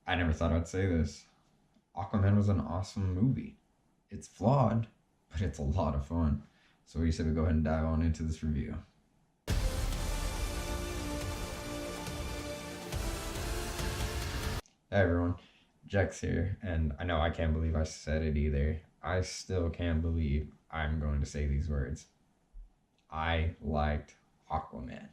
I never thought I'd say this. Aquaman was an awesome movie. It's flawed, but it's a lot of fun. So what do you say we go ahead and dive on into this review? Hey everyone, Jex here, and I know I can't believe I said it either. I still can't believe I'm going to say these words. I liked Aquaman.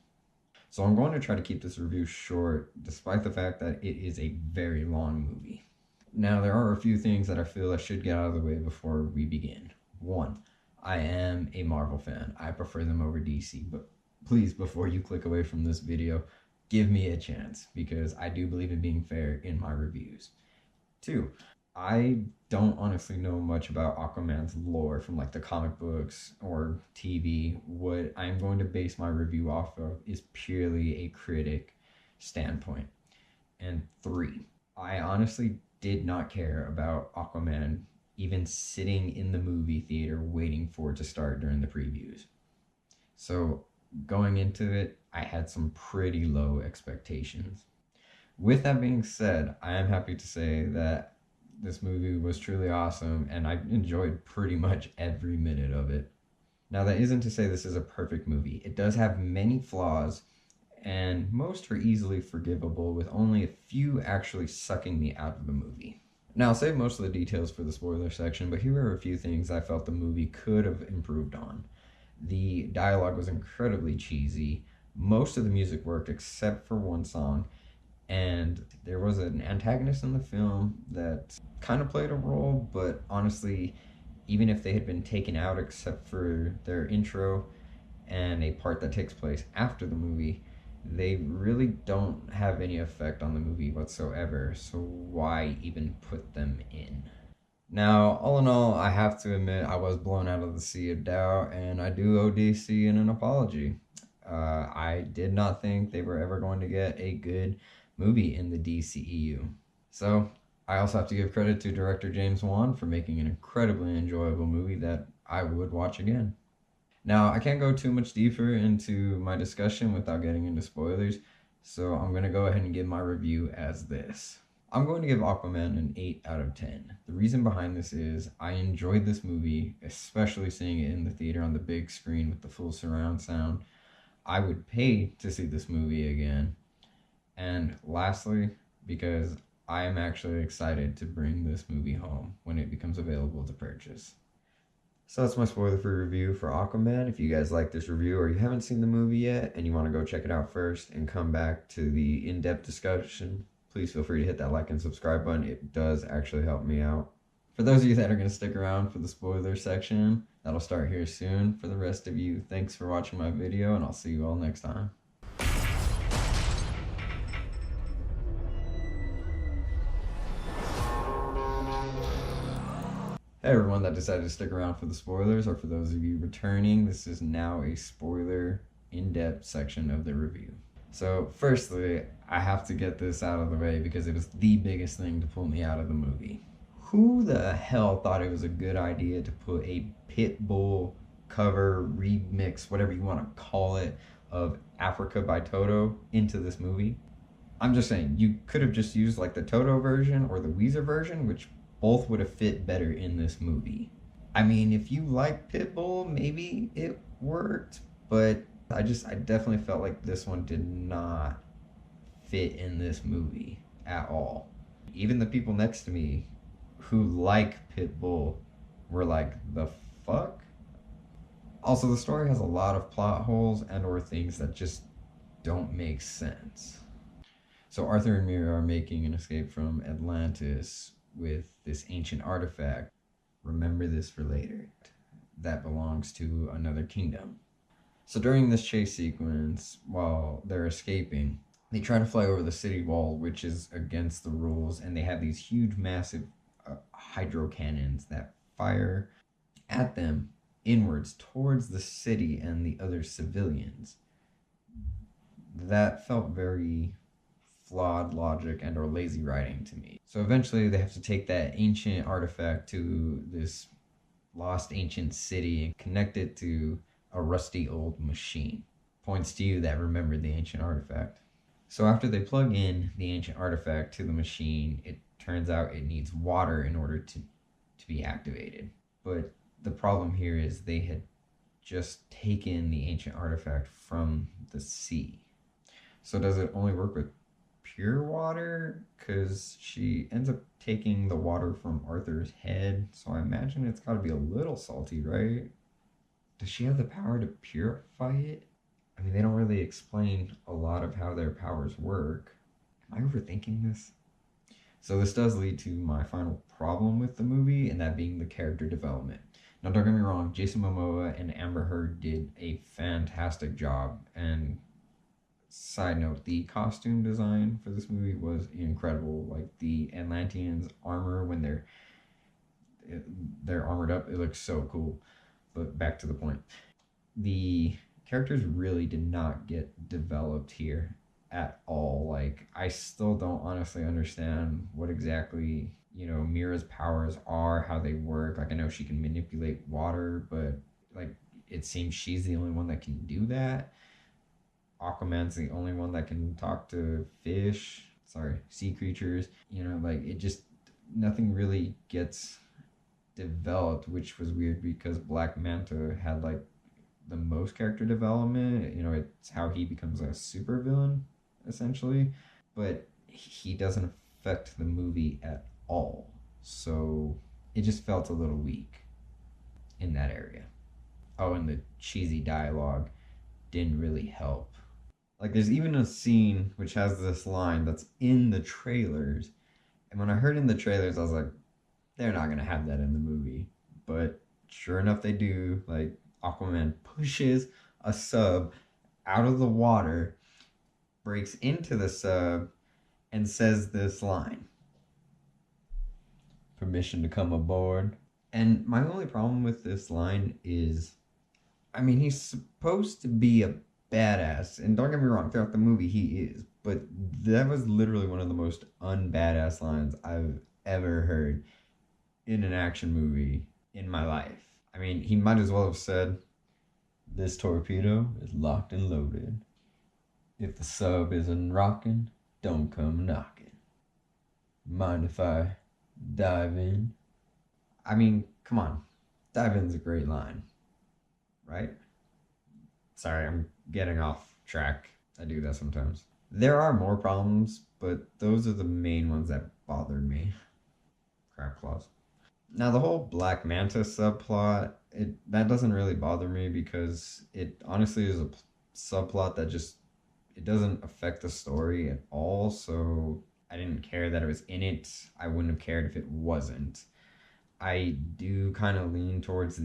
So I'm going to try to keep this review short, despite the fact that it is a very long movie. Now, there are a few things that I feel I should get out of the way before we begin. One, I am a Marvel fan. I prefer them over DC, but please, before you click away from this video, give me a chance because I do believe in being fair in my reviews. Two, I don't honestly know much about Aquaman's lore from like the comic books or TV. What I'm going to base my review off of is purely a critic standpoint. And three, I honestly did not care about Aquaman even sitting in the movie theater waiting for it to start during the previews. So going into it, I had some pretty low expectations. With that being said, I am happy to say that this movie was truly awesome and I enjoyed pretty much every minute of it. Now, that isn't to say this is a perfect movie. It does have many flaws, and most are easily forgivable, with only a few actually sucking me out of the movie. Now, I'll save most of the details for the spoiler section, but here are a few things I felt the movie could have improved on. The dialogue was incredibly cheesy. Most of the music worked except for one song, and there was an antagonist in the film that kind of played a role, but honestly, even if they had been taken out except for their intro and a part that takes place after the movie, they really don't have any effect on the movie whatsoever, so why even put them in? Now, all in all, I have to admit I was blown out of the sea of doubt, and I do owe DC an apology. I did not think they were ever going to get a good movie in the DCEU. So, I also have to give credit to director James Wan for making an incredibly enjoyable movie that I would watch again. Now, I can't go too much deeper into my discussion without getting into spoilers, so I'm going to go ahead and give my review as this. I'm going to give Aquaman an 8 out of 10. The reason behind this is I enjoyed this movie, especially seeing it in the theater on the big screen with the full surround sound. I would pay to see this movie again. And lastly, because I am actually excited to bring this movie home when it becomes available to purchase. So that's my spoiler-free review for Aquaman. If you guys like this review or you haven't seen the movie yet and you want to go check it out first and come back to the in-depth discussion, please feel free to hit that like and subscribe button. It does actually help me out. For those of you that are going to stick around for the spoiler section, that'll start here soon. For the rest of you, thanks for watching my video, and I'll see you all next time. Hey everyone that decided to stick around for the spoilers, or for those of you returning, this is now a spoiler in-depth section of the review. So firstly, I have to get this out of the way because it was the biggest thing to pull me out of the movie. Who the hell thought it was a good idea to put a Pitbull cover, remix, whatever you want to call it, of Africa by Toto into this movie? I'm just saying, you could have just used like the Toto version or the Weezer version, which both would have fit better in this movie. I mean, if you like Pitbull, maybe it worked, but I definitely felt like this one did not fit in this movie at all. Even the people next to me who like Pitbull were like, the fuck? Also, the story has a lot of plot holes and or things that just don't make sense. So Arthur and Mira are making an escape from Atlantis with this ancient artifact. Remember this for later. That belongs to another kingdom. So during this chase sequence, while they're escaping, they try to fly over the city wall, which is against the rules, and they have these huge, massive hydro cannons that fire at them inwards towards the city and the other civilians. That felt very flawed logic and or lazy writing to me. So eventually they have to take that ancient artifact to this lost ancient city and connect it to a rusty old machine. Points to you that remembered the ancient artifact. So after they plug in the ancient artifact to the machine, it turns out it needs water in order to be activated. But the problem here is they had just taken the ancient artifact from the sea. So does it only work with pure water? Because she ends up taking the water from Arthur's head. So I imagine it's got to be a little salty, right? Does she have the power to purify it? I mean, they don't really explain a lot of how their powers work. Am I overthinking this? So this does lead to my final problem with the movie, and that being the character development. Now, don't get me wrong, Jason Momoa and Amber Heard did a fantastic job. And side note, the costume design for this movie was incredible. Like the Atlanteans' armor when they're armored up, it looks so cool. But back to the point, the characters really did not get developed here at all. Like I still don't honestly understand what exactly, Mira's powers are, how they work. Like I know she can manipulate water, but like it seems she's the only one that can do that. Aquaman's the only one that can talk to fish, sorry, sea creatures. Like it just nothing really gets developed, which was weird because Black Manta had like the most character development. It's how he becomes a supervillain, essentially. But he doesn't affect the movie at all. So it just felt a little weak in that area. Oh, and the cheesy dialogue didn't really help. Like, there's even a scene which has this line that's in the trailers. And when I heard in the trailers, I was like, they're not going to have that in the movie. But sure enough, they do. Like, Aquaman pushes a sub out of the water, breaks into the sub, and says this line: "Permission to come aboard." And my only problem with this line is, I mean, he's supposed to be a badass, and don't get me wrong, throughout the movie he is, but that was literally one of the most unbadass lines I've ever heard in an action movie in my life. I mean, he might as well have said, "This torpedo is locked and loaded. If the sub isn't rocking, don't come knocking. Mind if I dive in?" I mean, come on. Dive in's a great line, right? Sorry, I'm getting off track. I do that sometimes. There are more problems, but those are the main ones that bothered me. Crab claws. Now the whole Black Manta subplot, that doesn't really bother me because it honestly is a subplot that just it doesn't affect the story at all. So I didn't care that it was in it. I wouldn't have cared if it wasn't. I do kind of lean towards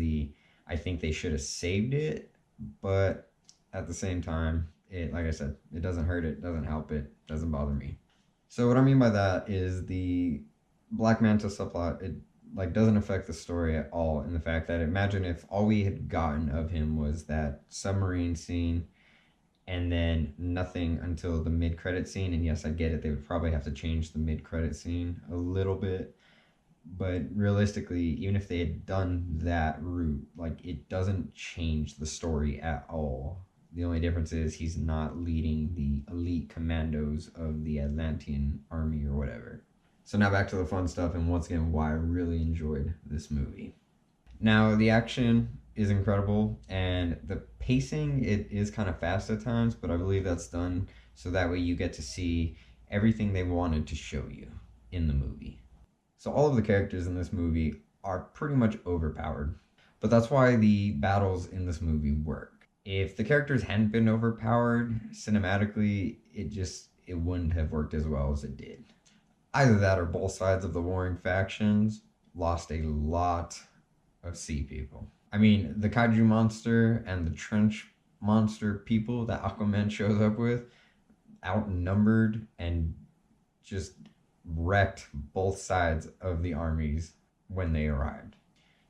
I think they should have saved it, but at the same time, like I said, it doesn't hurt it, doesn't help it, doesn't bother me. So what I mean by that is the Black Manta subplot, it like doesn't affect the story at all in the fact that imagine if all we had gotten of him was that submarine scene and then nothing until the mid-credit scene. And yes, I get it, they would probably have to change the mid-credit scene a little bit, but realistically, even if they had done that route, like it doesn't change the story at all. The only difference is he's not leading the elite commandos of the Atlantean army or whatever. So now back to the fun stuff, and once again, why I really enjoyed this movie. Now, the action is incredible, and the pacing, it is kind of fast at times, but I believe that's done so that way you get to see everything they wanted to show you in the movie. So all of the characters in this movie are pretty much overpowered, but that's why the battles in this movie work. If the characters hadn't been overpowered cinematically, it wouldn't have worked as well as it did. Either that or both sides of the warring factions lost a lot of sea people. I mean, the kaiju monster and the trench monster people that Aquaman shows up with outnumbered and just wrecked both sides of the armies when they arrived.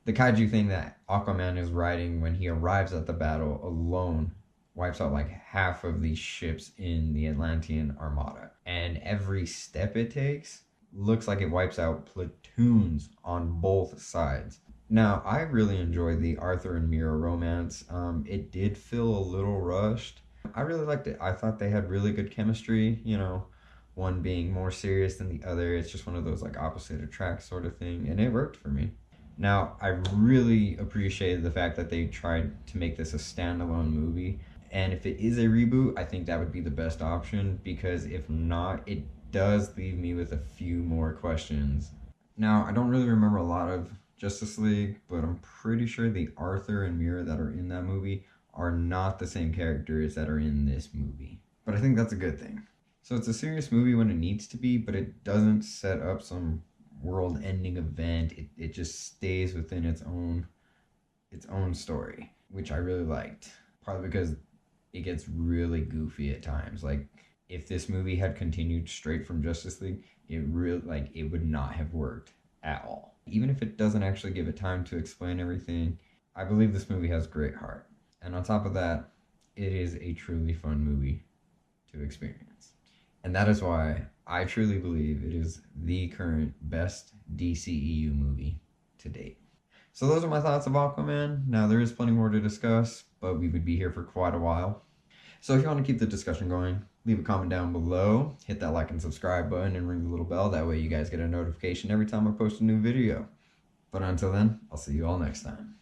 The kaiju thing that Aquaman is riding when he arrives at the battle alone wipes out like half of the ships in the Atlantean Armada. And every step it takes looks like it wipes out platoons on both sides. Now, I really enjoyed the Arthur and Mira romance. It did feel a little rushed, I really liked it. I thought they had really good chemistry, you know, one being more serious than the other. It's just one of those like opposite attract sort of thing, and it worked for me. Now, I really appreciated the fact that they tried to make this a standalone movie. And if it is a reboot, I think that would be the best option because if not, it does leave me with a few more questions. Now, I don't really remember a lot of Justice League, but I'm pretty sure the Arthur and Mira that are in that movie are not the same characters that are in this movie. But I think that's a good thing. So it's a serious movie when it needs to be, but it doesn't set up some world ending event. It just stays within its own story, which I really liked. Probably because it gets really goofy at times. Like if this movie had continued straight from Justice League, it would not have worked at all. Even if it doesn't actually give it time to explain everything, I believe this movie has great heart. And on top of that, it is a truly fun movie to experience. And that is why I truly believe it is the current best DCEU movie to date. So those are my thoughts of Aquaman. Now there is plenty more to discuss, but we would be here for quite a while. So if you want to keep the discussion going, leave a comment down below, hit that like and subscribe button, and ring the little bell. That way you guys get a notification every time I post a new video. But until then, I'll see you all next time.